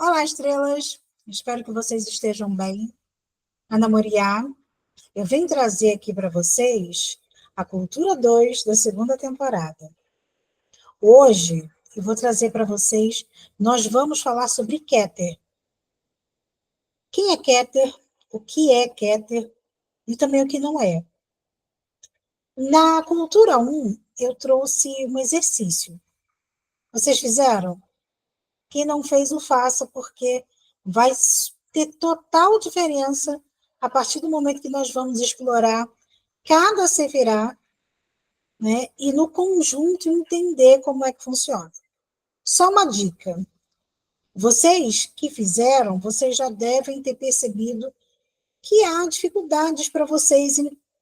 Olá, estrelas! Espero que vocês estejam bem. Ana Moriá, eu venho trazer aqui para vocês a Cultura 2 da segunda temporada. Hoje, eu vou trazer para vocês, nós vamos falar sobre Keter. Quem é Keter? O que é Keter? E também o que não é. Na Cultura 1, eu trouxe um exercício. Vocês fizeram? Quem não fez, o faça, porque vai ter total diferença a partir do momento que nós vamos explorar cada sefirá, né, e no conjunto entender como é que funciona. Só uma dica. Vocês que fizeram, vocês já devem ter percebido que há dificuldades para vocês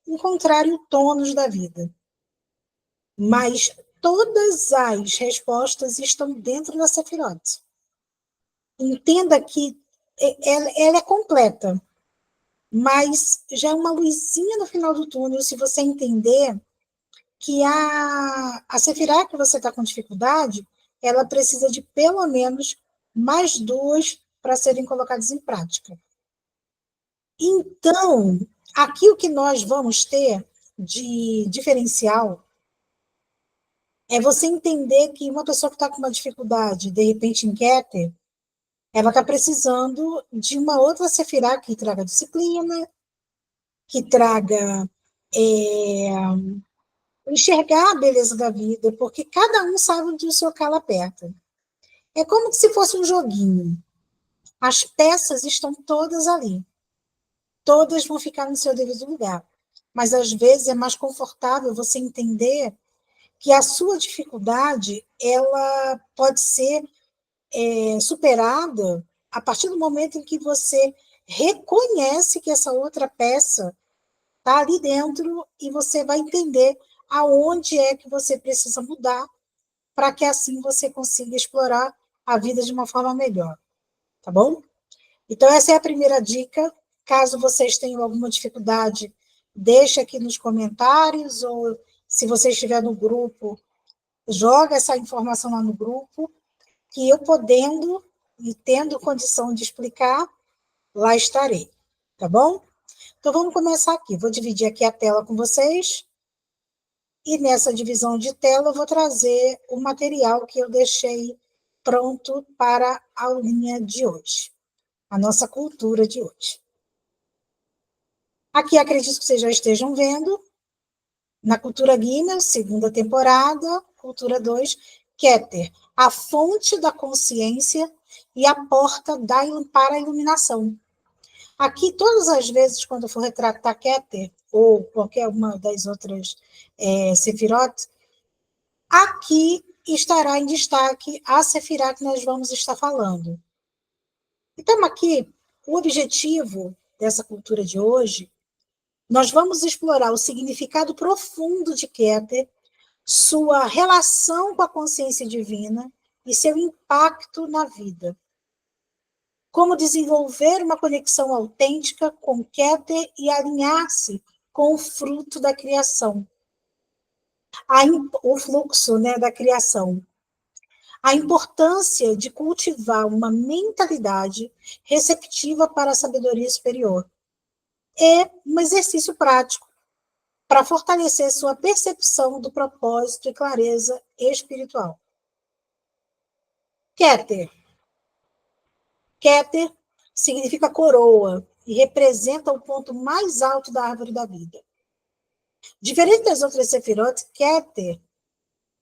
encontrarem o tônus da vida. Mas todas as respostas estão dentro da Sefirot. Entenda que ela é completa, mas já é uma luzinha no final do túnel se você entender que a Sefirá que você está com dificuldade, ela precisa de pelo menos mais duas para serem colocadas em prática. Então, aqui o que nós vamos ter de diferencial é você entender que uma pessoa que está com uma dificuldade, de repente em Keter, ela está precisando de uma outra Sefirá que traga disciplina, que traga enxergar a beleza da vida, porque cada um sabe onde o seu calo aperta. É como se fosse um joguinho. As peças estão todas ali. Todas vão ficar no seu devido lugar. Mas, às vezes, é mais confortável você entender que a sua dificuldade ela pode ser superada a partir do momento em que você reconhece que essa outra peça está ali dentro e você vai entender aonde é que você precisa mudar para que assim você consiga explorar a vida de uma forma melhor, tá bom? Então, essa é a primeira dica. Caso vocês tenham alguma dificuldade, deixa aqui nos comentários, ou se você estiver no grupo, joga essa informação lá no grupo, que eu podendo e tendo condição de explicar, lá estarei, tá bom? Então, vamos começar aqui. Vou dividir aqui a tela com vocês. E nessa divisão de tela, eu vou trazer o material que eu deixei pronto para a aulinha de hoje, a nossa cultura de hoje. Aqui, acredito que vocês já estejam vendo, na Cultura Gimel, segunda temporada, Cultura 2, Keter, a fonte da consciência e a porta para a iluminação. Aqui, todas as vezes, quando eu for retratar Keter, ou qualquer uma das outras Sefirot, aqui estará em destaque a Sefirá que nós vamos estar falando. Então, aqui, o objetivo dessa cultura de hoje, nós vamos explorar o significado profundo de Keter, sua relação com a consciência divina e seu impacto na vida. Como desenvolver uma conexão autêntica com Keter e alinhar-se com o fruto da criação. O fluxo, né, da criação. A importância de cultivar uma mentalidade receptiva para a sabedoria superior. É um exercício prático para fortalecer sua percepção do propósito e clareza espiritual. Keter. Keter significa coroa e representa o ponto mais alto da árvore da vida. Diferente das outras Sefirot, Keter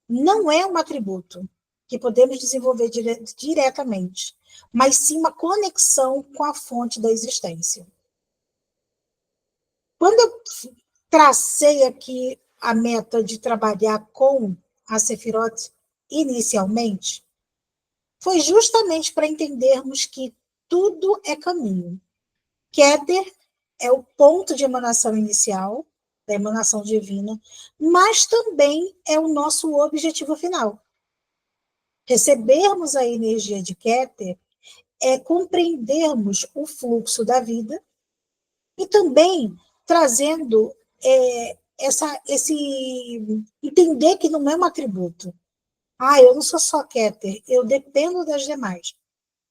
não é um atributo que podemos desenvolver diretamente, mas sim uma conexão com a fonte da existência. Quando eu tracei aqui a meta de trabalhar com a Sefirot inicialmente, foi justamente para entendermos que tudo é caminho. Keter é o ponto de emanação inicial, da emanação divina, mas também é o nosso objetivo final. Recebermos a energia de Keter é compreendermos o fluxo da vida e também trazendo esse entender que não é um atributo. Eu não sou só Keter, eu dependo das demais.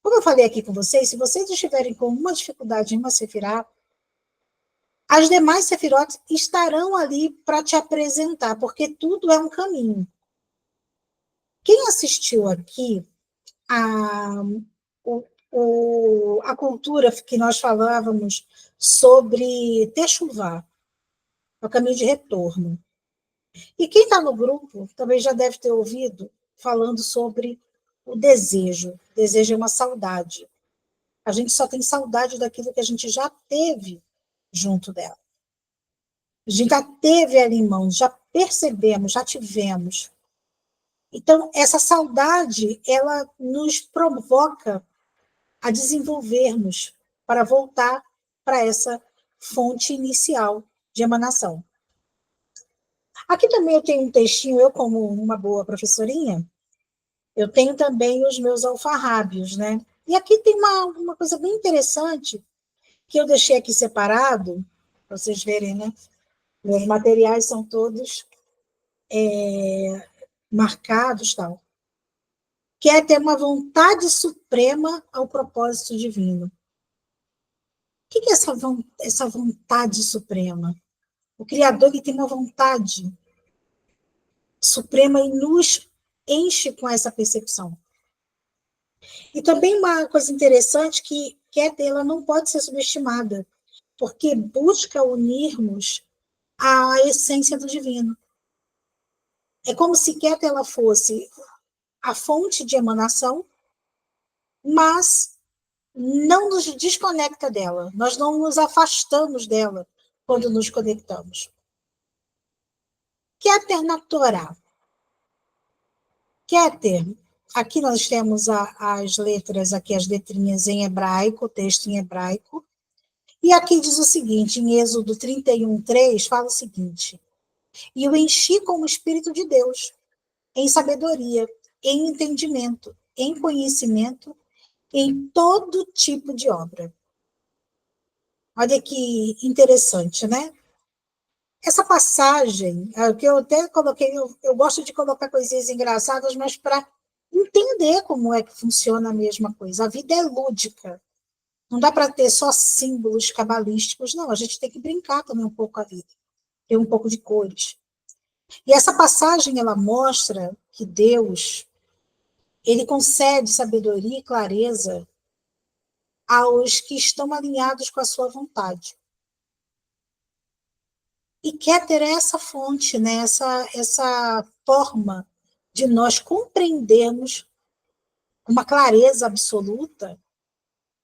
Como eu falei aqui com vocês, se vocês estiverem com uma dificuldade em uma sefirá, as demais sefirotes estarão ali para te apresentar, porque tudo é um caminho. Quem assistiu aqui a, a cultura que nós falávamos sobre Techuvá, o caminho de retorno. E quem está no grupo também já deve ter ouvido falando sobre o desejo. O desejo é uma saudade. A gente só tem saudade daquilo que a gente já teve junto dela. A gente já teve ali em mãos, já percebemos, já tivemos. Então, essa saudade, ela nos provoca a desenvolvermos para voltar para essa fonte inicial de emanação. Aqui também eu tenho um textinho, eu como uma boa professorinha, eu tenho também os meus alfarrábios, né? E aqui tem uma coisa bem interessante que eu deixei aqui separado, para vocês verem, né? Meus materiais são todos marcados, tal. Que é ter uma vontade suprema ao propósito divino. O que é essa vontade suprema? O Criador ele tem uma vontade suprema e nos enche com essa percepção. E também uma coisa interessante que ela não pode ser subestimada, porque busca unirmos à essência do divino. É como se ela fosse a fonte de emanação, mas não nos desconecta dela, nós não nos afastamos dela quando nos conectamos. Keter na Torá. Keter, aqui nós temos as letras, aqui as letrinhas em hebraico, o texto em hebraico, e aqui diz o seguinte, em Êxodo 31:3, fala o seguinte, e o enchi com o Espírito de Deus, em sabedoria, em entendimento, em conhecimento, em todo tipo de obra. Olha que interessante, né? Essa passagem, que eu até coloquei, eu gosto de colocar coisinhas engraçadas, mas para entender como é que funciona a mesma coisa. A vida é lúdica. Não dá para ter só símbolos cabalísticos, não. A gente tem que brincar também um pouco com a vida. Ter um pouco de cores. E essa passagem, ela mostra que Deus, ele concede sabedoria e clareza aos que estão alinhados com a sua vontade. E Keter é essa fonte, né? essa forma de nós compreendermos com uma clareza absoluta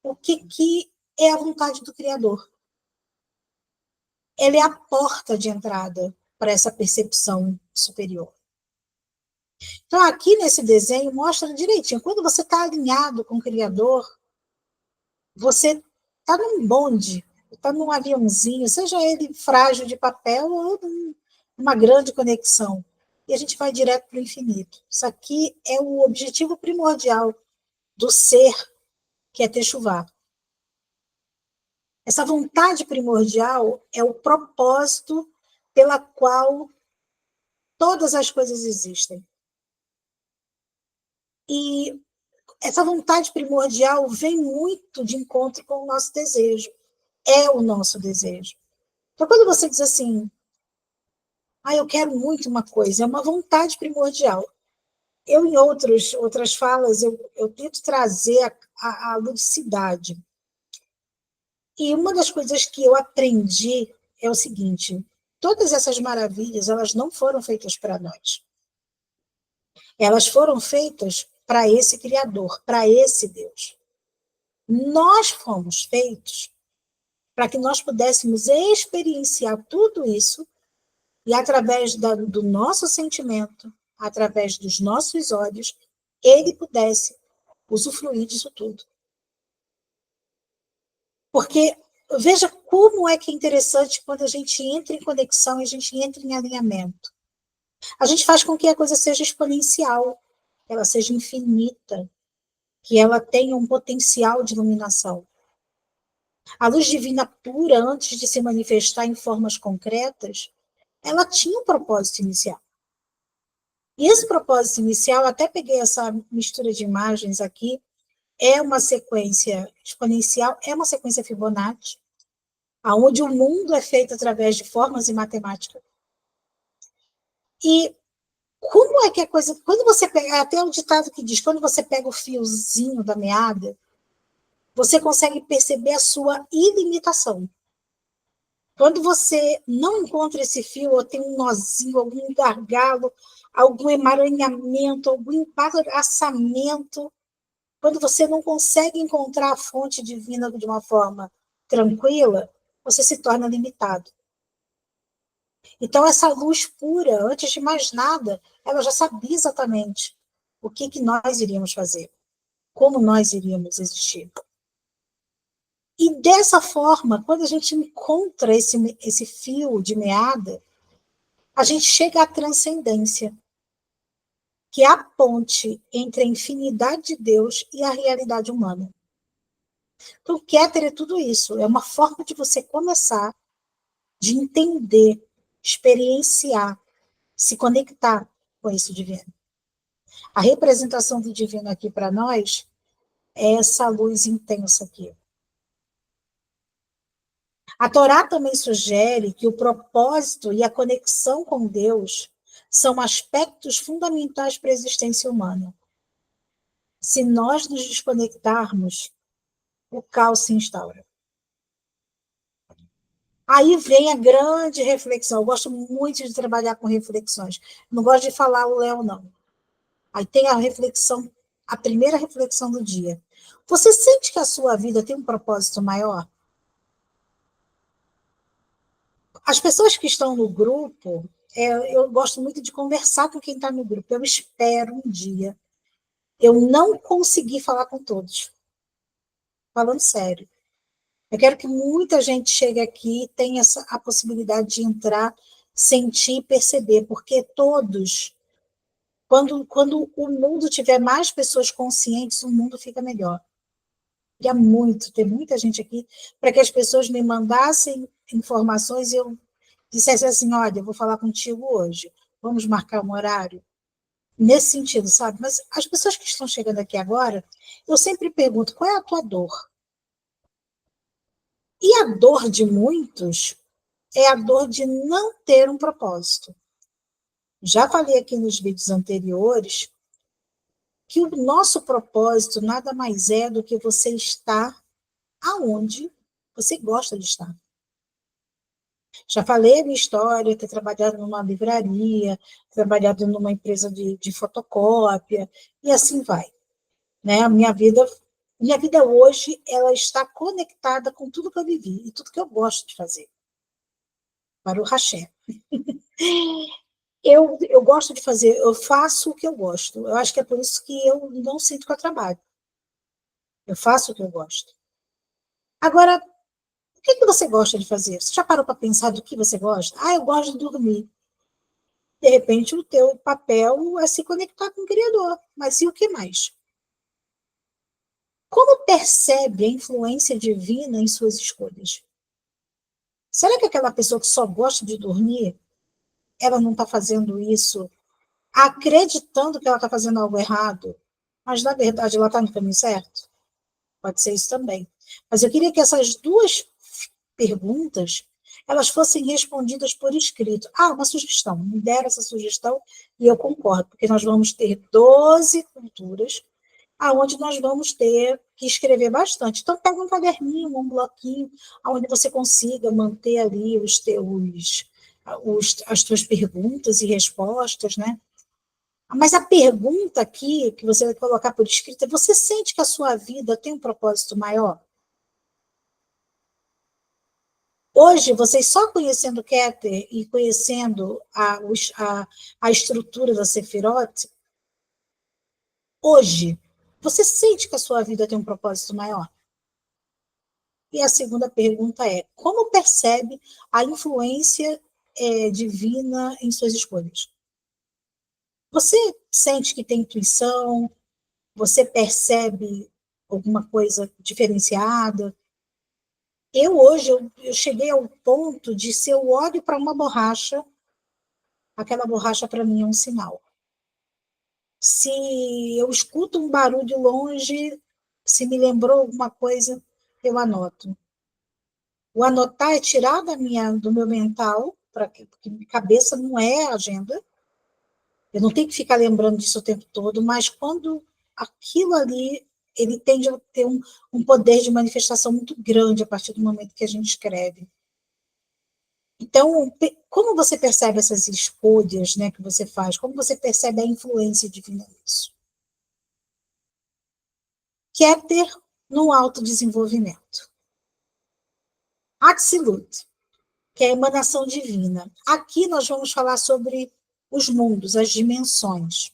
o que é a vontade do Criador. Ela é a porta de entrada para essa percepção superior. Então, aqui nesse desenho, mostra direitinho. Quando você está alinhado com o Criador, você está num bonde, está num aviãozinho, seja ele frágil de papel ou uma grande conexão. E a gente vai direto para o infinito. Isso aqui é o objetivo primordial do ser, que é Techuvá. Essa vontade primordial é o propósito pela qual todas as coisas existem. E essa vontade primordial vem muito de encontro com o nosso desejo. É o nosso desejo. Então, quando você diz assim, eu quero muito uma coisa, é uma vontade primordial. Eu, em outras falas, eu tento trazer a ludicidade. E uma das coisas que eu aprendi é o seguinte, todas essas maravilhas, elas não foram feitas para nós. Elas foram feitas para esse Criador, para esse Deus. Nós fomos feitos para que nós pudéssemos experienciar tudo isso e, através do nosso sentimento, através dos nossos olhos, ele pudesse usufruir disso tudo. Porque veja como é que é interessante quando a gente entra em conexão e a gente entra em alinhamento. A gente faz com que a coisa seja exponencial, ela seja infinita, que ela tenha um potencial de iluminação. A luz divina pura, antes de se manifestar em formas concretas, ela tinha um propósito inicial. E esse propósito inicial, até peguei essa mistura de imagens aqui, é uma sequência exponencial, é uma sequência Fibonacci, onde o mundo é feito através de formas e matemática. E como é que a coisa... Quando você pega... Até o ditado que diz, quando você pega o fiozinho da meada, você consegue perceber a sua ilimitação. Quando você não encontra esse fio, ou tem um nozinho, algum gargalo, algum emaranhamento, algum embaraçamento, quando você não consegue encontrar a fonte divina de uma forma tranquila, você se torna limitado. Então, essa luz pura, antes de mais nada, ela já sabia exatamente o que nós iríamos fazer, como nós iríamos existir. E dessa forma, quando a gente encontra esse fio de meada, a gente chega à transcendência, que é a ponte entre a infinidade de Deus e a realidade humana. Então, o Keter é tudo isso, é uma forma de você começar, de entender, experienciar, se conectar com esse divino. A representação do divino aqui para nós é essa luz intensa aqui. A Torá também sugere que o propósito e a conexão com Deus são aspectos fundamentais para a existência humana. Se nós nos desconectarmos, o caos se instaura. Aí vem a grande reflexão. Eu gosto muito de trabalhar com reflexões. Não gosto de falar o Léo, não. Aí tem a reflexão, a primeira reflexão do dia. Você sente que a sua vida tem um propósito maior? As pessoas que estão no grupo, eu gosto muito de conversar com quem está no grupo. Eu espero um dia eu não conseguir falar com todos. Falando sério. Eu quero que muita gente chegue aqui e tenha a possibilidade de entrar, sentir e perceber, porque todos, quando o mundo tiver mais pessoas conscientes, o mundo fica melhor. Queria muito ter muita gente aqui para que as pessoas me mandassem informações e eu dissesse assim, olha, eu vou falar contigo hoje, vamos marcar um horário? Nesse sentido, sabe? Mas as pessoas que estão chegando aqui agora, eu sempre pergunto, qual é a tua dor? E a dor de muitos é a dor de não ter um propósito. Já falei aqui nos vídeos anteriores que o nosso propósito nada mais é do que você estar aonde você gosta de estar. Já falei a minha história, ter trabalhado numa livraria, trabalhado numa empresa de fotocópia, e assim vai. Né? A minha vida hoje, ela está conectada com tudo que eu vivi e tudo que eu gosto de fazer. Para o Haché. Eu gosto de fazer, eu faço o que eu gosto. Eu acho que é por isso que eu não sinto que eu trabalho. Eu faço o que eu gosto. Agora, o que você gosta de fazer? Você já parou para pensar do que você gosta? Ah, eu gosto de dormir. De repente, o teu papel é se conectar com o Criador. Mas e o que mais? Como percebe a influência divina em suas escolhas? Será que aquela pessoa que só gosta de dormir, ela não está fazendo isso acreditando que ela está fazendo algo errado, mas, na verdade, ela está no caminho certo? Pode ser isso também. Mas eu queria que essas duas perguntas elas fossem respondidas por escrito. Ah, uma sugestão. Me deram essa sugestão e eu concordo, porque nós vamos ter 12 culturas aonde nós vamos ter que escrever bastante. Então, pega um caderninho, um bloquinho, onde você consiga manter ali as tuas perguntas e respostas, né? Mas a pergunta aqui, que você vai colocar por escrito, é: você sente que a sua vida tem um propósito maior? Hoje, vocês só conhecendo Keter e conhecendo a estrutura da Sefirot, hoje, você sente que a sua vida tem um propósito maior? E a segunda pergunta é: como percebe a influência divina em suas escolhas? Você sente que tem intuição? Você percebe alguma coisa diferenciada? Eu cheguei ao ponto de, se eu olho para uma borracha, aquela borracha para mim é um sinal. Se eu escuto um barulho longe, Se me lembrou alguma coisa, eu anoto. O anotar é tirar do meu mental, porque minha cabeça não é agenda. Eu não tenho que ficar lembrando disso o tempo todo, mas quando aquilo ali, ele tende a ter um poder de manifestação muito grande a partir do momento que a gente escreve. Então, como você percebe essas escolhas, né, que você faz? Como você percebe a influência divina nisso? Keter no autodesenvolvimento. Atzilut, que é a emanação divina. Aqui nós vamos falar sobre os mundos, as dimensões.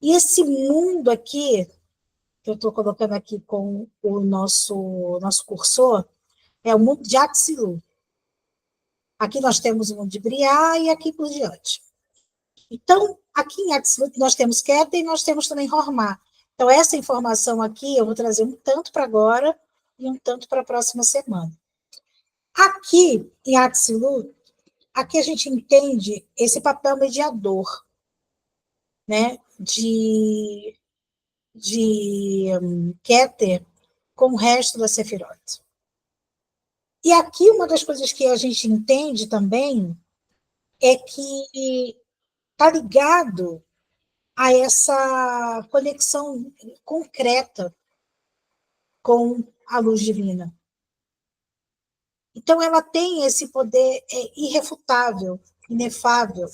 E esse mundo aqui, que eu estou colocando aqui com o nosso cursor, é o mundo de Atzilut. Aqui nós temos o mundo de Briá e aqui por diante. Então, aqui em Atzilut nós temos Keter e nós temos também Hormá. Então, essa informação aqui eu vou trazer um tanto para agora e um tanto para a próxima semana. Aqui em Atzilut, aqui a gente entende esse papel mediador, né, de Keter com o resto da Sefirot. E aqui uma das coisas que a gente entende também é que está ligado a essa conexão concreta com a luz divina. Então, ela tem esse poder irrefutável, inefável.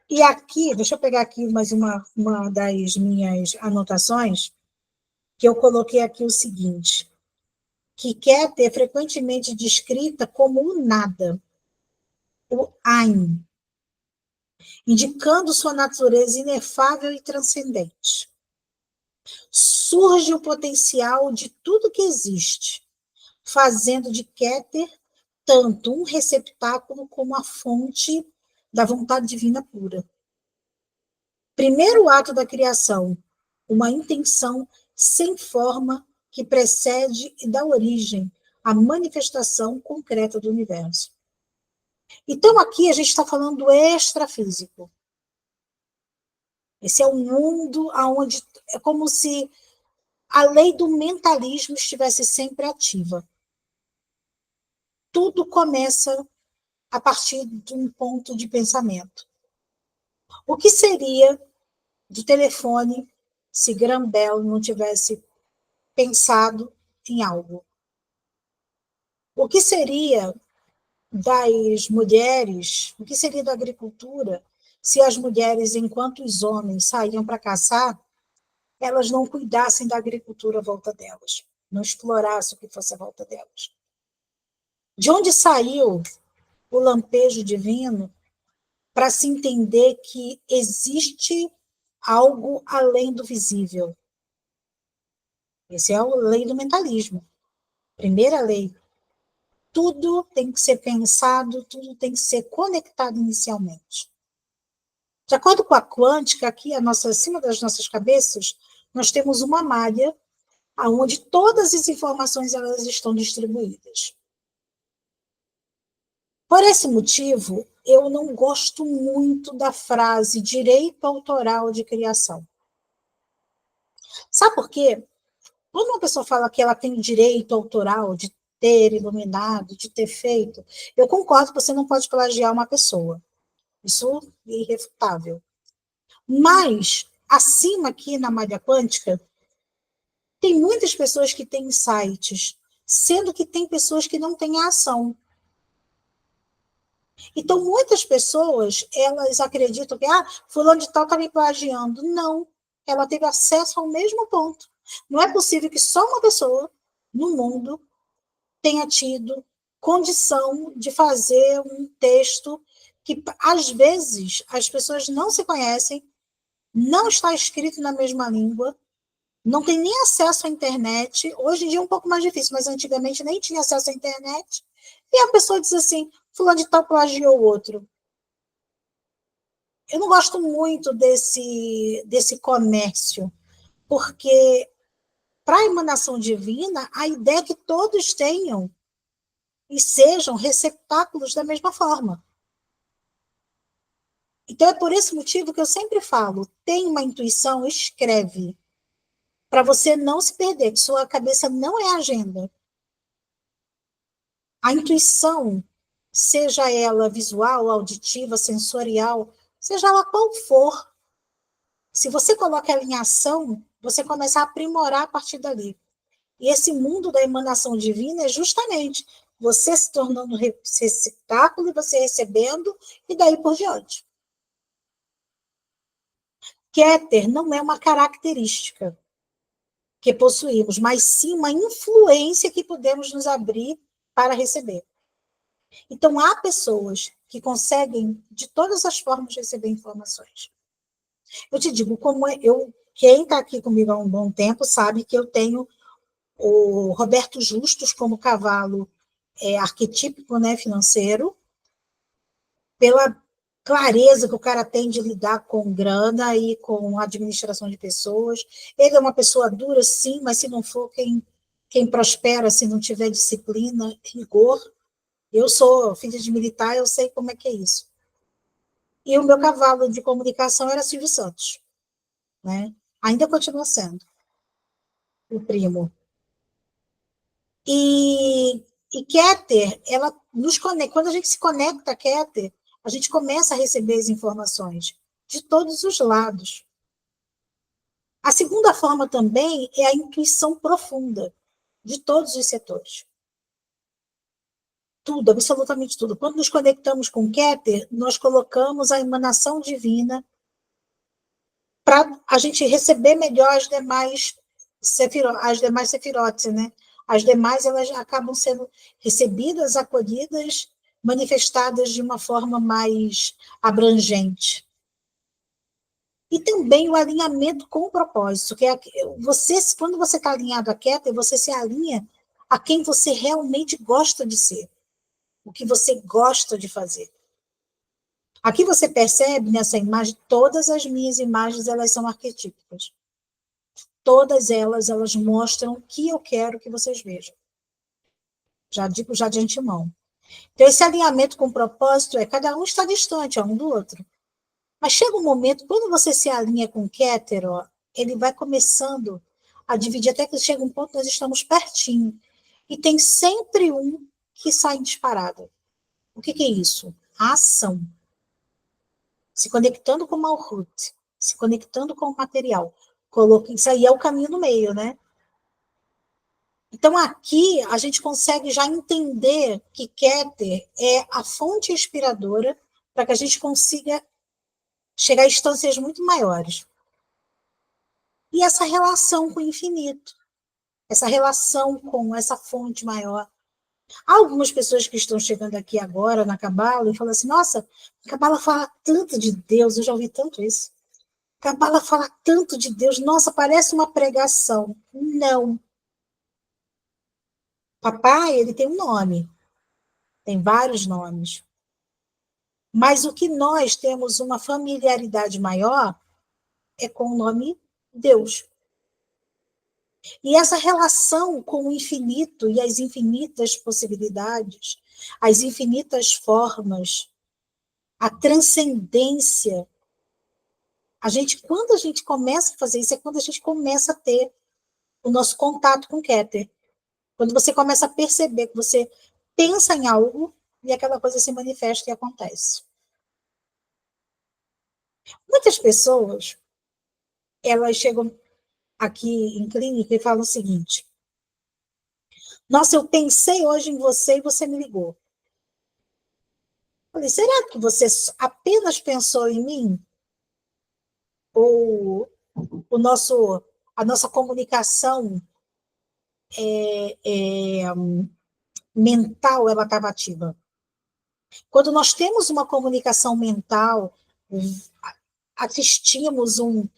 E aqui, deixa eu pegar aqui mais uma das minhas anotações, que eu coloquei aqui o seguinte, que Keter é frequentemente descrita como o nada, o Ein, indicando sua natureza inefável e transcendente. Surge o potencial de tudo que existe, fazendo de Keter tanto um receptáculo como a fonte da vontade divina pura. Primeiro ato da criação, uma intenção sem forma que precede e dá origem à manifestação concreta do universo. Então, aqui a gente está falando do extrafísico. Esse é um mundo onde é como se a lei do mentalismo estivesse sempre ativa. Tudo começa a partir de um ponto de pensamento. O que seria do telefone se Graham Bell não tivesse pensado em algo? O que seria das mulheres, o que seria da agricultura se as mulheres, enquanto os homens saíam para caçar, elas não cuidassem da agricultura à volta delas, não explorassem o que fosse à volta delas? De onde saiu o lampejo divino para se entender que existe algo além do visível? Essa é a lei do mentalismo. Primeira lei. Tudo tem que ser pensado, tudo tem que ser conectado inicialmente. De acordo com a quântica, aqui acima das nossas cabeças, nós temos uma malha onde todas as informações elas estão distribuídas. Por esse motivo, eu não gosto muito da frase direito autoral de criação. Sabe por quê? Quando uma pessoa fala que ela tem direito autoral de ter iluminado, de ter feito, eu concordo que você não pode plagiar uma pessoa. Isso é irrefutável. Mas, acima aqui na malha quântica, tem muitas pessoas que têm insights, sendo que tem pessoas que não têm a ação. Então, muitas pessoas, elas acreditam que, fulano de tal está me plagiando. Não, ela teve acesso ao mesmo ponto. Não é possível que só uma pessoa no mundo tenha tido condição de fazer um texto que, às vezes, as pessoas não se conhecem, não está escrito na mesma língua, não tem nem acesso à internet. Hoje em dia é um pouco mais difícil, mas antigamente nem tinha acesso à internet. E a pessoa diz assim, fulano de tal plagiou o outro. Eu não gosto muito desse comércio, porque para a emanação divina, a ideia é que todos tenham e sejam receptáculos da mesma forma. Então é por esse motivo que eu sempre falo, tem uma intuição, escreve. para você não se perder, que sua cabeça não é agenda. A intuição, seja ela visual, auditiva, sensorial, seja ela qual for, se você coloca ela em ação, você começa a aprimorar a partir dali. E esse mundo da emanação divina é justamente você se tornando receptáculo e você recebendo, e daí por diante. Keter não é uma característica que possuímos, mas sim uma influência que podemos nos abrir para receber. Então, há pessoas que conseguem, de todas as formas, receber informações. Eu te digo, quem está aqui comigo há um bom tempo sabe que eu tenho o Roberto Justus como cavalo arquetípico, né, financeiro, pela clareza que o cara tem de lidar com grana e com administração de pessoas. Ele é uma pessoa dura, sim, mas se não for quem prospera, se não tiver disciplina, rigor. Eu sou filha de militar, eu sei como é que é isso. E o meu cavalo de comunicação era Silvio Santos, né? Ainda continua sendo o primo. E Keter, ela nos conecta. Quando a gente se conecta a Keter, a gente começa a receber as informações de todos os lados. A segunda forma também é a intuição profunda de todos os setores. Tudo, absolutamente tudo. Quando nos conectamos com Keter, nós colocamos a emanação divina para a gente receber melhor as demais sefirotes, né? As demais, elas acabam sendo recebidas, acolhidas, manifestadas de uma forma mais abrangente. E também o alinhamento com o propósito, que é você, quando você está alinhado à Keter, você se alinha a quem você realmente gosta de ser, o que você gosta de fazer. Aqui você percebe nessa imagem, todas as minhas imagens, elas são arquetípicas. Todas elas mostram o que eu quero que vocês vejam. Já digo já de antemão. Então, esse alinhamento com o propósito cada um está distante um do outro. Mas chega um momento, quando você se alinha com o Keter, ele vai começando a dividir, até que chega um ponto que nós estamos pertinho. E tem sempre um que sai disparado. O que é isso? A ação. Se conectando com o Malhut, se conectando com o material. Isso aí é o caminho no meio, né? Então, aqui, a gente consegue já entender que Keter é a fonte inspiradora para que a gente consiga chegar a instâncias muito maiores. E essa relação com o infinito, essa relação com essa fonte maior. Há algumas pessoas que estão chegando aqui agora na Cabala e falam assim, nossa, a Cabala fala tanto de Deus, eu já ouvi tanto isso. A Cabala fala tanto de Deus, nossa, parece uma pregação. Não. Papai, ele tem um nome, tem vários nomes. Mas o que nós temos uma familiaridade maior é com o nome Deus. E essa relação com o infinito e as infinitas possibilidades, as infinitas formas, a transcendência, quando a gente começa a fazer isso, é quando a gente começa a ter o nosso contato com Keter. Quando você começa a perceber que você pensa em algo e aquela coisa se manifesta e acontece. Muitas pessoas, elas chegam aqui em clínica e falam o seguinte, nossa, eu pensei hoje em você e você me ligou. Falei, será que você apenas pensou em mim? Ou a nossa comunicação mental ela estava ativa? Quando nós temos uma comunicação mental, assistimos um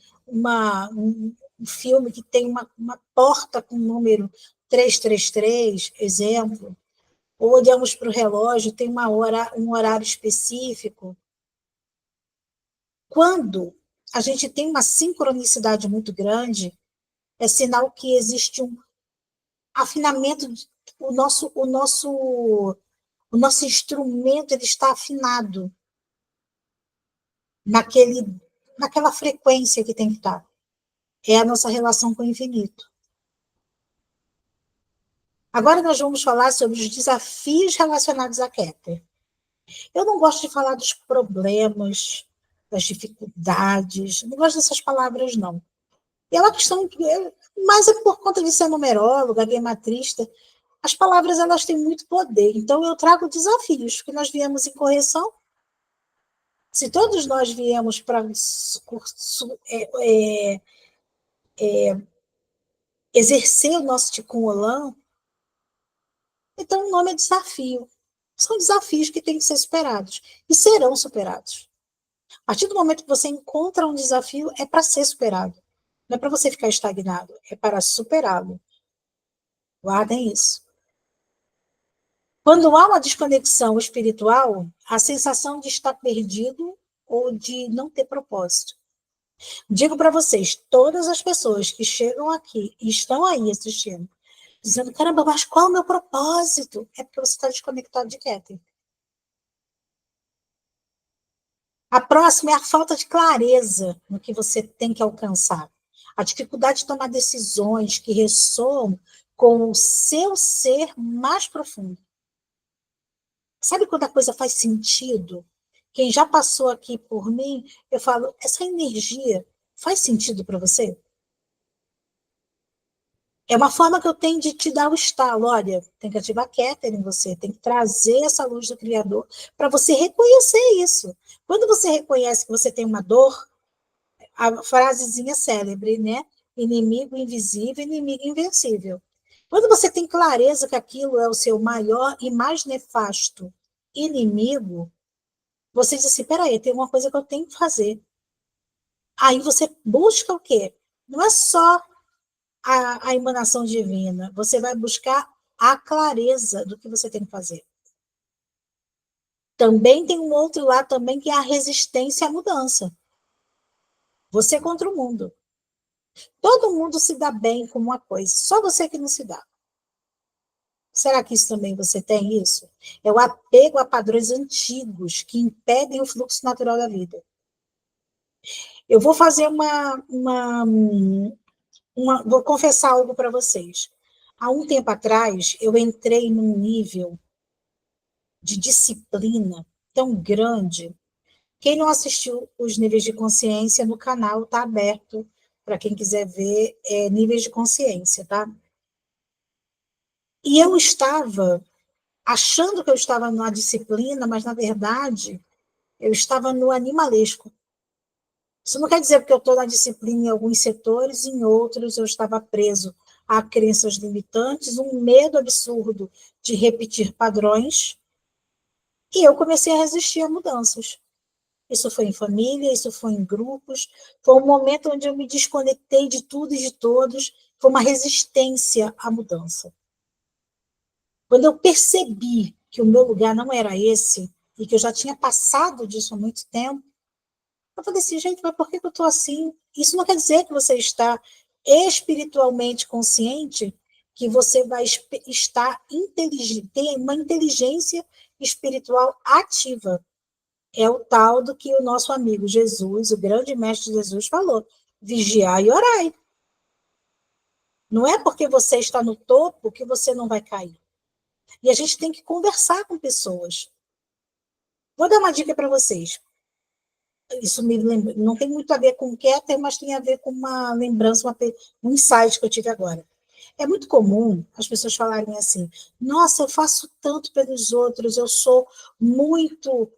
filme que tem uma porta com o número 333, exemplo, ou olhamos para o relógio, tem um horário específico. Quando a gente tem uma sincronicidade muito grande, é sinal que existe um afinamento, o nosso instrumento ele está afinado naquela frequência que tem que estar. é a nossa relação com o infinito. Agora nós vamos falar sobre os desafios relacionados à Keter. Eu não gosto de falar dos problemas, das dificuldades, não gosto dessas palavras, não. E é uma questão, mas é por conta de ser numeróloga, guimatrista, as palavras elas têm muito poder. Então eu trago desafios, porque nós viemos em correção. Se todos nós viemos para exercer o nosso Tikkun Olam, então o nome é desafio. São desafios que têm que ser superados e serão superados. A partir do momento que você encontra um desafio, é para ser superado. Não é para você ficar estagnado, é para superá-lo. Guardem isso. Quando há uma desconexão espiritual, a sensação de estar perdido ou de não ter propósito. Digo para vocês, todas as pessoas que chegam aqui e estão aí assistindo, dizendo, caramba, mas qual é o meu propósito? É porque você está desconectado de Keter. A próxima é a falta de clareza no que você tem que alcançar. A dificuldade de tomar decisões que ressoam com o seu ser mais profundo. Sabe quando a coisa faz sentido? Quem já passou aqui por mim, eu falo, essa energia faz sentido para você? É uma forma que eu tenho de te dar o estalo. Olha, tem que ativar Keter em você, tem que trazer essa luz do Criador para você reconhecer isso. Quando você reconhece que você tem uma dor, a frasezinha célebre, né? Inimigo invisível, inimigo invencível. Quando você tem clareza que aquilo é o seu maior e mais nefasto inimigo, você diz assim, peraí, tem uma coisa que eu tenho que fazer. Aí você busca o quê? Não é só a emanação divina, você vai buscar a clareza do que você tem que fazer. Também tem um outro lá também que é a resistência à mudança. Você contra o mundo. Todo mundo se dá bem com uma coisa, só você que não se dá. Será que isso também você tem isso? É o apego a padrões antigos que impedem o fluxo natural da vida. Eu vou fazer vou confessar algo para vocês. Há um tempo atrás, eu entrei num nível de disciplina tão grande. Quem não assistiu os níveis de consciência no canal está aberto para quem quiser ver níveis de consciência, tá? E eu estava achando que eu estava numa disciplina, mas na verdade eu estava no animalesco. Isso não quer dizer que eu estou na disciplina em alguns setores, e em outros eu estava preso a crenças limitantes, um medo absurdo de repetir padrões, e eu comecei a resistir a mudanças. Isso foi em família, isso foi em grupos, foi um momento onde eu me desconectei de tudo e de todos, foi uma resistência à mudança. Quando eu percebi que o meu lugar não era esse, e que eu já tinha passado disso há muito tempo, eu falei assim, gente, mas por que eu estou assim? Isso não quer dizer que você está espiritualmente consciente, que você vai estar inteligente, tem uma inteligência espiritual ativa. É o tal do que o nosso amigo Jesus, o grande mestre Jesus, falou: vigiai e orai. Não é porque você está no topo que você não vai cair. E a gente tem que conversar com pessoas. Vou dar uma dica para vocês. Isso me lembra, não tem muito a ver com o Keter, mas tem a ver com uma lembrança, um insight que eu tive agora. É muito comum as pessoas falarem assim: nossa, eu faço tanto pelos outros, eu sou muito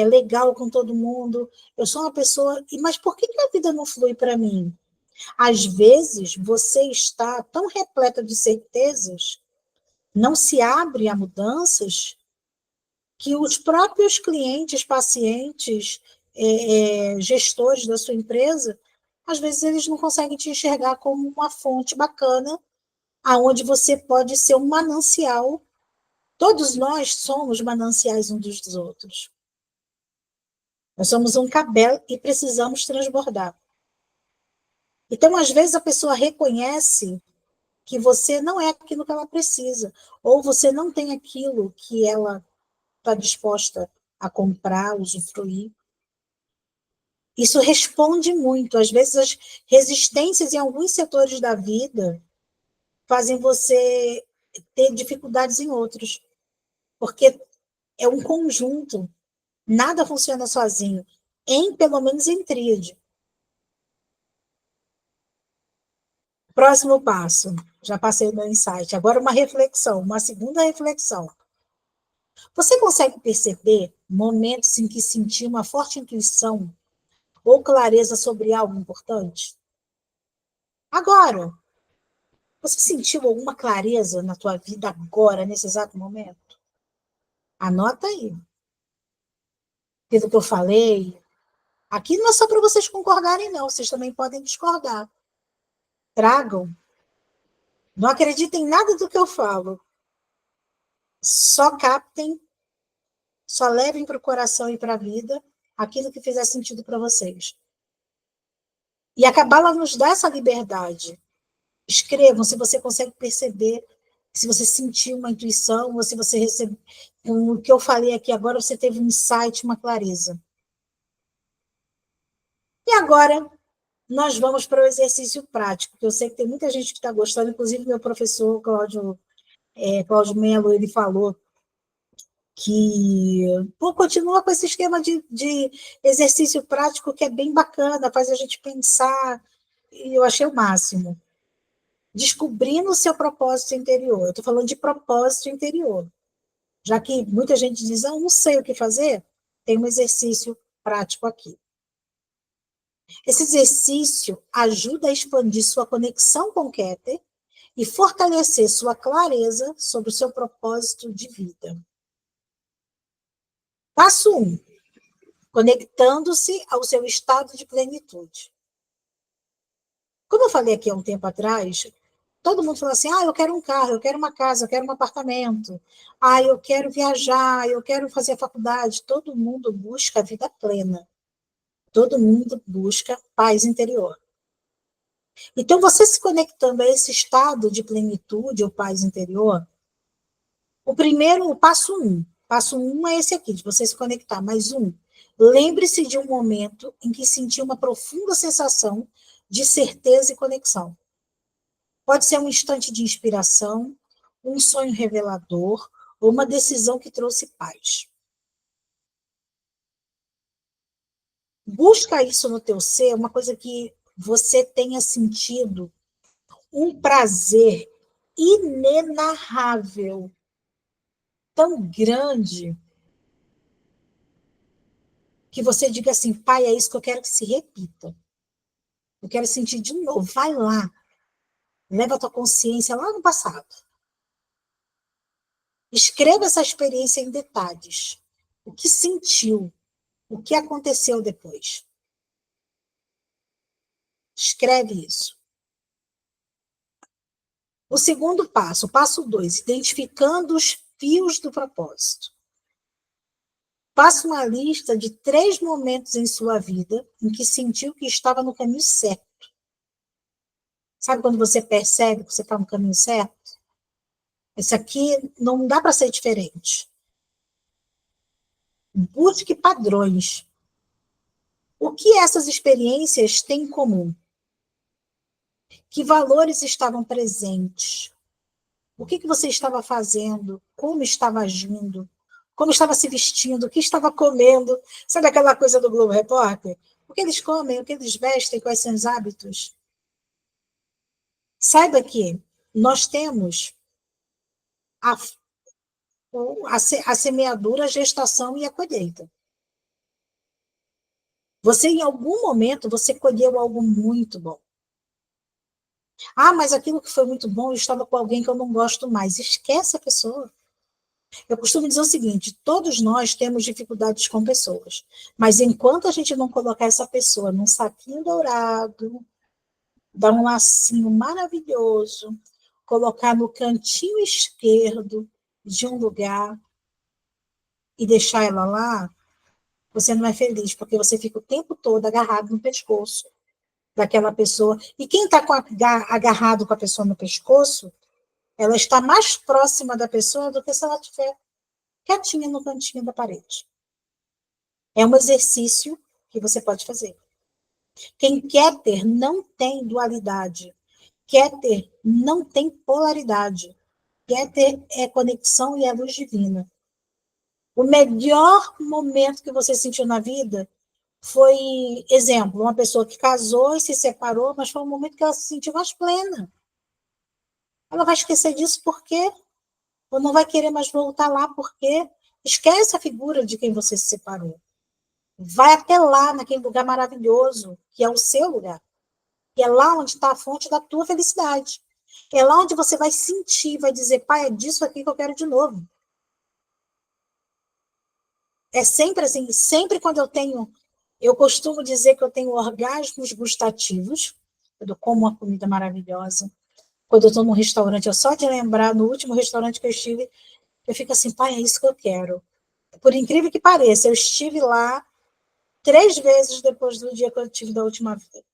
legal com todo mundo, eu sou uma pessoa. Mas por que a vida não flui para mim? Às vezes você está tão repleta de certezas, não se abre a mudanças, que os próprios clientes, pacientes, gestores da sua empresa, às vezes eles não conseguem te enxergar como uma fonte bacana, aonde você pode ser um manancial. Todos nós somos mananciais uns dos outros. Nós somos um cabelo e precisamos transbordar. Então, às vezes, a pessoa reconhece que você não é aquilo que ela precisa, ou você não tem aquilo que ela está disposta a comprar, usufruir. Isso responde muito. Às vezes, as resistências em alguns setores da vida fazem você ter dificuldades em outros, porque é um conjunto. Nada funciona sozinho, pelo menos em tríade. Próximo passo. Já passei o meu insight. Agora uma reflexão, uma segunda reflexão. Você consegue perceber momentos em que sentiu uma forte intuição ou clareza sobre algo importante? Agora, você sentiu alguma clareza na tua vida agora, nesse exato momento? Anota aí. Pelo que eu falei, aqui não é só para vocês concordarem, não. Vocês também podem discordar. Tragam. Não acreditem em nada do que eu falo. Só captem, só levem para o coração e para a vida aquilo que fizer sentido para vocês. E a Cabala nos dá essa liberdade. Escrevam se você consegue perceber, se você sentiu uma intuição, ou se você recebeu. Com o que eu falei aqui agora, você teve um insight, uma clareza. E agora, nós vamos para o exercício prático, que eu sei que tem muita gente que está gostando, inclusive meu professor, Cláudio Melo, ele falou que continua com esse esquema de exercício prático que é bem bacana, faz a gente pensar, e eu achei o máximo. Descobrindo o seu propósito interior. Eu estou falando de propósito interior. Já que muita gente diz, não sei o que fazer, tem um exercício prático aqui. Esse exercício ajuda a expandir sua conexão com o Keter e fortalecer sua clareza sobre o seu propósito de vida. Passo 1. Conectando-se ao seu estado de plenitude. Como eu falei aqui há um tempo atrás, todo mundo fala assim, eu quero um carro, eu quero uma casa, eu quero um apartamento, eu quero viajar, eu quero fazer a faculdade. Todo mundo busca a vida plena. Todo mundo busca paz interior. Então, você se conectando a esse estado de plenitude ou paz interior, o passo 1. Passo 1 é esse aqui, de você se conectar. Mais um, lembre-se de um momento em que sentiu uma profunda sensação de certeza e conexão. Pode ser um instante de inspiração, um sonho revelador ou uma decisão que trouxe paz. Busca isso no teu ser, uma coisa que você tenha sentido um prazer inenarrável, tão grande, que você diga assim, pai, é isso que eu quero que se repita. Eu quero sentir de novo. Vai lá. Leva a tua consciência lá no passado. Escreva essa experiência em detalhes. O que sentiu? O que aconteceu depois? Escreve isso. O segundo passo, o passo 2, identificando os fios do propósito. Faça uma lista de 3 momentos em sua vida em que sentiu que estava no caminho certo. Sabe quando você percebe que você está no caminho certo? Esse aqui não dá para ser diferente. Busque padrões. O que essas experiências têm em comum? Que valores estavam presentes? O que você estava fazendo? Como estava agindo? Como estava se vestindo? O que estava comendo? Sabe aquela coisa do Globo Repórter? O que eles comem? O que eles vestem? Quais são os hábitos? Saiba que nós temos a semeadura, a gestação e a colheita. Você, em algum momento, você colheu algo muito bom. Mas aquilo que foi muito bom, eu estava com alguém que eu não gosto mais. Esquece a pessoa. Eu costumo dizer o seguinte, todos nós temos dificuldades com pessoas, mas enquanto a gente não colocar essa pessoa num saquinho dourado, dar um lacinho maravilhoso, colocar no cantinho esquerdo de um lugar e deixar ela lá, você não é feliz, porque você fica o tempo todo agarrado no pescoço daquela pessoa. E quem está agarrado com a pessoa no pescoço, ela está mais próxima da pessoa do que se ela estiver quietinha no cantinho da parede. É um exercício que você pode fazer. Quem quer ter não tem dualidade. Quer ter não tem polaridade. Quer ter é conexão e é luz divina. O melhor momento que você sentiu na vida foi, exemplo, uma pessoa que casou e se separou, mas foi um momento que ela se sentiu mais plena. Ela vai esquecer disso porque ou não vai querer mais voltar lá porque esquece a figura de quem você se separou. Vai até lá, naquele lugar maravilhoso, que é o seu lugar. Que é lá onde está a fonte da tua felicidade. É lá onde você vai sentir, vai dizer, pai, é disso aqui que eu quero de novo. É sempre assim, sempre quando eu costumo dizer que eu tenho orgasmos gustativos, quando eu como uma comida maravilhosa, quando eu estou num restaurante, eu só de lembrar, no último restaurante que eu estive, eu fico assim, pai, é isso que eu quero. Por incrível que pareça, eu estive lá 3 vezes depois do dia que eu tive da última vez.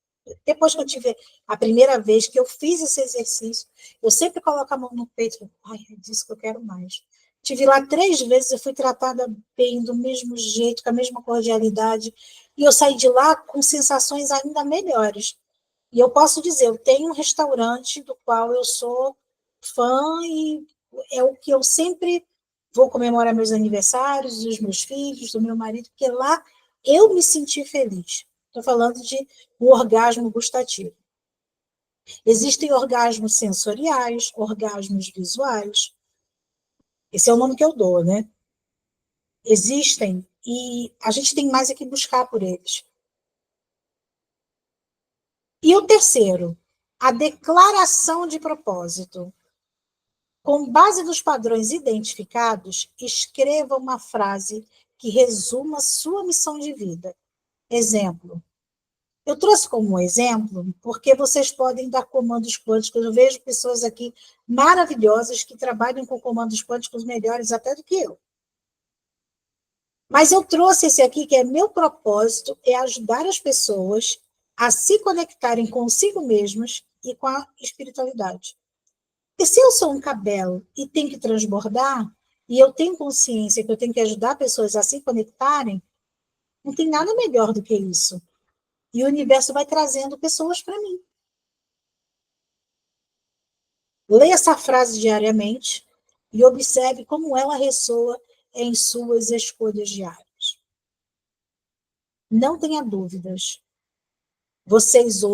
Depois que eu tive a primeira vez que eu fiz esse exercício, eu sempre coloco a mão no peito e ai, é disso que eu quero mais. Tive lá 3 vezes, eu fui tratada bem, do mesmo jeito, com a mesma cordialidade, e eu saí de lá com sensações ainda melhores. E eu posso dizer, eu tenho um restaurante do qual eu sou fã e é o que eu sempre vou comemorar meus aniversários, dos meus filhos, do meu marido, porque lá eu me senti feliz. Estou falando de um orgasmo gustativo. Existem orgasmos sensoriais, orgasmos visuais. Esse é o nome que eu dou, né? Existem e a gente tem mais é que buscar por eles. E o terceiro, a declaração de propósito. Com base nos padrões identificados, escreva uma frase que resuma sua missão de vida. Exemplo. Eu trouxe como um exemplo porque vocês podem dar comandos quânticos. Eu vejo pessoas aqui maravilhosas que trabalham com comandos quânticos melhores até do que eu. Mas eu trouxe esse aqui que é meu propósito, é ajudar as pessoas a se conectarem consigo mesmas e com a espiritualidade. E se eu sou um cabelo e tenho que transbordar, e eu tenho consciência que eu tenho que ajudar pessoas a se conectarem, não tem nada melhor do que isso. E o universo vai trazendo pessoas para mim. Leia essa frase diariamente e observe como ela ressoa em suas escolhas diárias. Não tenha dúvidas. Vocês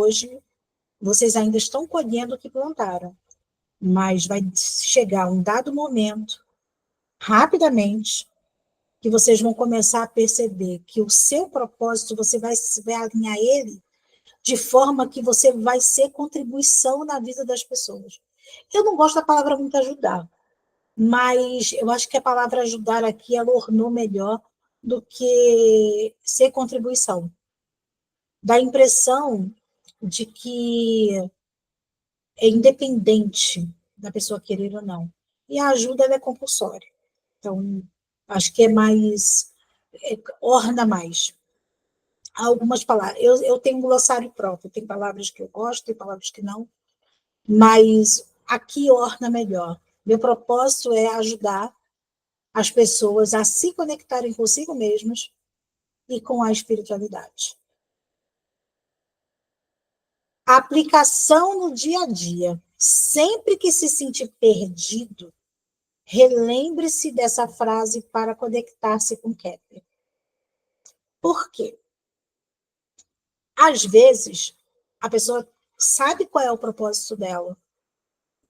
ainda estão colhendo o que plantaram, mas vai chegar um dado momento, rapidamente, que vocês vão começar a perceber que o seu propósito, você vai alinhar ele de forma que você vai ser contribuição na vida das pessoas. Eu não gosto da palavra muito ajudar, mas eu acho que a palavra ajudar aqui, ela ornou melhor do que ser contribuição. Dá a impressão de que é independente da pessoa querer ou não. E a ajuda ela é compulsória. Então, acho que é mais, orna mais. Há algumas palavras. Eu tenho um glossário próprio, tem palavras que eu gosto, tem palavras que não, mas aqui orna melhor. Meu propósito é ajudar as pessoas a se conectarem consigo mesmas e com a espiritualidade. A aplicação no dia a dia. Sempre que se sentir perdido, relembre-se dessa frase para conectar-se com Kepler. Por quê? Às vezes, a pessoa sabe qual é o propósito dela,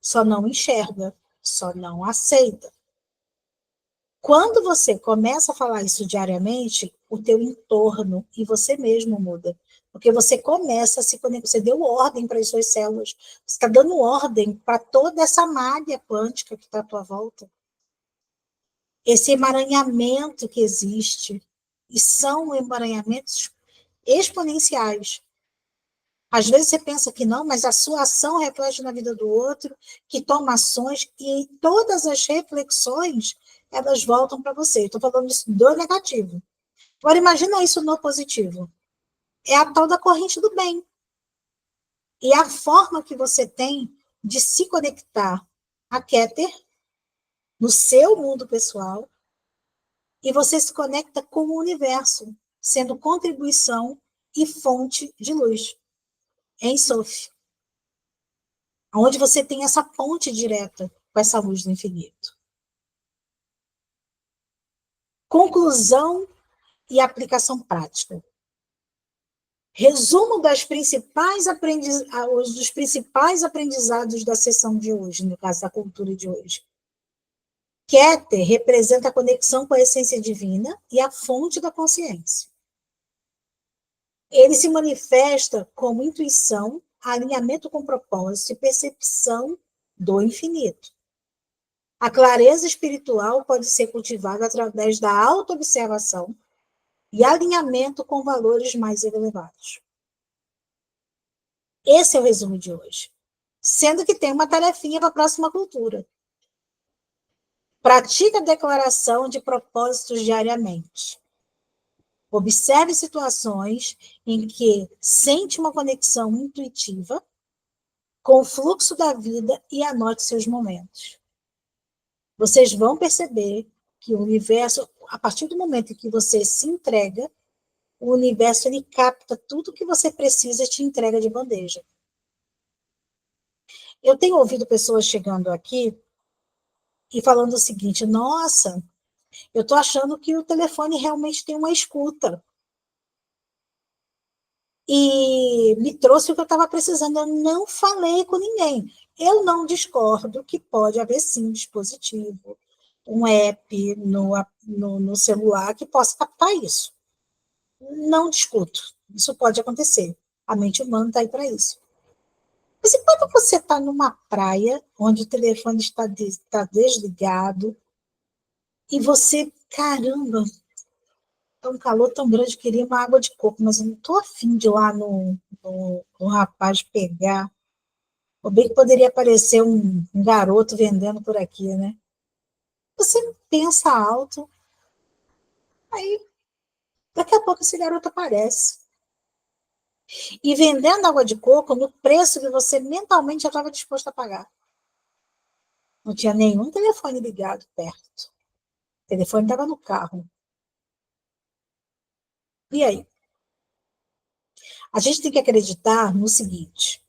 só não enxerga, só não aceita. Quando você começa a falar isso diariamente, o teu entorno e você mesmo muda. Porque você começa a se conectar, você deu ordem para as suas células, você está dando ordem para toda essa malha quântica que está à tua volta. Esse emaranhamento que existe, e são emaranhamentos exponenciais. Às vezes você pensa que não, mas a sua ação reflete na vida do outro, que toma ações, e todas as reflexões, elas voltam para você. Estou falando isso do negativo. Agora, imagina isso no positivo. É a tal da corrente do bem. E a forma que você tem de se conectar a Keter, no seu mundo pessoal, e você se conecta com o universo, sendo contribuição e fonte de luz, Ein Sof, onde você tem essa ponte direta com essa luz do infinito. Conclusão e aplicação prática. Resumo dos principais aprendizados da sessão de hoje, no caso da cultura de hoje. Keter representa a conexão com a essência divina e a fonte da consciência. Ele se manifesta como intuição, alinhamento com propósito e percepção do infinito. A clareza espiritual pode ser cultivada através da autoobservação e alinhamento com valores mais elevados. Esse é o resumo de hoje. Sendo que tem uma tarefinha para a próxima cultura. Pratique a declaração de propósitos diariamente. Observe situações em que sente uma conexão intuitiva com o fluxo da vida e anote seus momentos. Vocês vão perceber que o universo, a partir do momento em que você se entrega, o universo ele capta tudo que você precisa e te entrega de bandeja. Eu tenho ouvido pessoas chegando aqui e falando o seguinte: nossa, eu estou achando que o telefone realmente tem uma escuta. E me trouxe o que eu estava precisando. Eu não falei com ninguém. Eu não discordo que pode haver, sim, um dispositivo, um app no celular que possa captar isso. Não discuto. Isso pode acontecer. A mente humana está aí para isso. Mas e quando você está numa praia, onde o telefone está desligado, e você, caramba, tá um calor tão grande, queria uma água de coco, mas eu não estou afim de ir lá no rapaz pegar. Ou bem que poderia aparecer um garoto vendendo por aqui, né? Você pensa alto, aí daqui a pouco esse garoto aparece. E vendendo água de coco no preço que você mentalmente já estava disposto a pagar. Não tinha nenhum telefone ligado perto. O telefone estava no carro. E aí? A gente tem que acreditar no seguinte: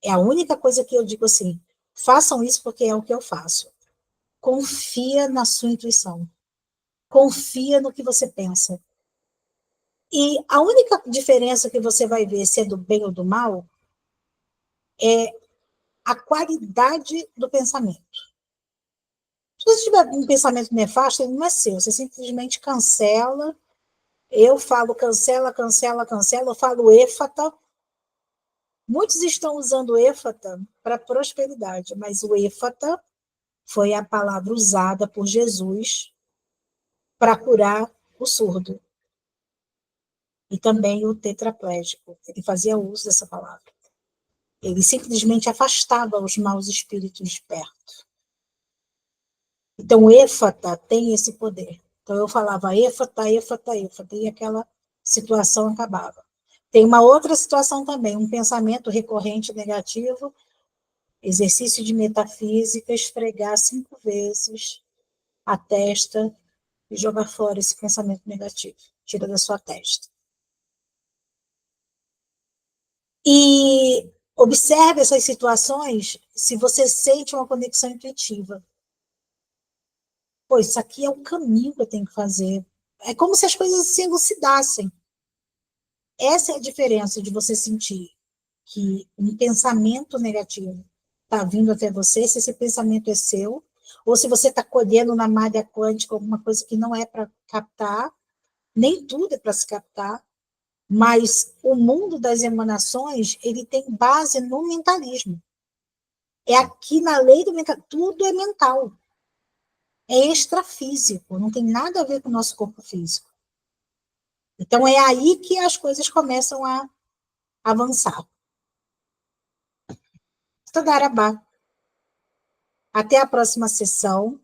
é a única coisa que eu digo assim, façam isso porque é o que eu faço. Confia na sua intuição. Confia no que você pensa. E a única diferença que você vai ver se é do bem ou do mal é a qualidade do pensamento. Se você tiver um pensamento nefasto, ele não é seu. Você simplesmente cancela. Eu falo cancela, cancela, cancela. Eu falo éfata. Muitos estão usando éfata para prosperidade, mas o éfata foi a palavra usada por Jesus para curar o surdo e também o tetraplégico. Ele fazia uso dessa palavra. Ele simplesmente afastava os maus espíritos de perto. Então, éfata tem esse poder. Então, eu falava éfata, éfata, éfata, e aquela situação acabava. Tem uma outra situação também, um pensamento recorrente negativo, exercício de metafísica, esfregar 5 vezes a testa e jogar fora esse pensamento negativo. Tira da sua testa. E observe essas situações se você sente uma conexão intuitiva. Pô, isso aqui é o caminho que eu tenho que fazer. É como se as coisas se elucidassem. Essa é a diferença de você sentir que um pensamento negativo está vindo até você, se esse pensamento é seu, ou se você está colhendo na malha quântica alguma coisa que não é para captar, nem tudo é para se captar, mas o mundo das emanações, ele tem base no mentalismo. É aqui na lei do mental, tudo é mental. É extrafísico, não tem nada a ver com o nosso corpo físico. Então é aí que as coisas começam a avançar. Todarabá. Até a próxima sessão.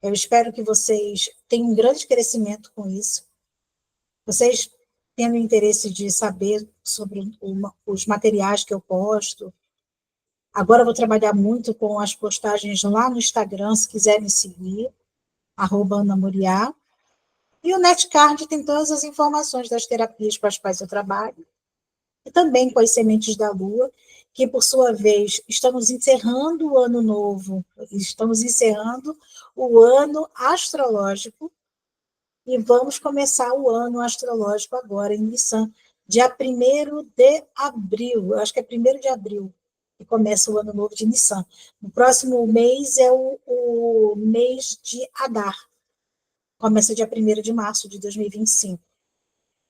Eu espero que vocês tenham um grande crescimento com isso. Vocês tendo interesse de saber sobre os materiais que eu posto. Agora eu vou trabalhar muito com as postagens lá no Instagram, se quiserem seguir, @AnaMoriá. E o NetCard tem todas as informações das terapias com as quais eu trabalho, e também com as sementes da Lua, que, por sua vez, estamos encerrando o ano novo, estamos encerrando o ano astrológico, e vamos começar o ano astrológico agora, em Nissan, dia 1º de abril, eu acho que é 1º de abril, que começa o ano novo de Nissan. No próximo mês é o mês de Adar, começa dia 1º de março de 2025,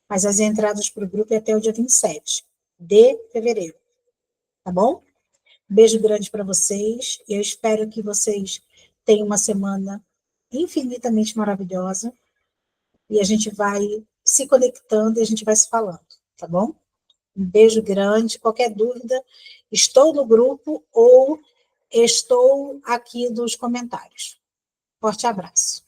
mas as entradas para o grupo é até o dia 27 de fevereiro, tá bom? Beijo grande para vocês, eu espero que vocês tenham uma semana infinitamente maravilhosa, e a gente vai se conectando e a gente vai se falando, tá bom? Um beijo grande. Qualquer dúvida, estou no grupo ou estou aqui nos comentários. Forte abraço.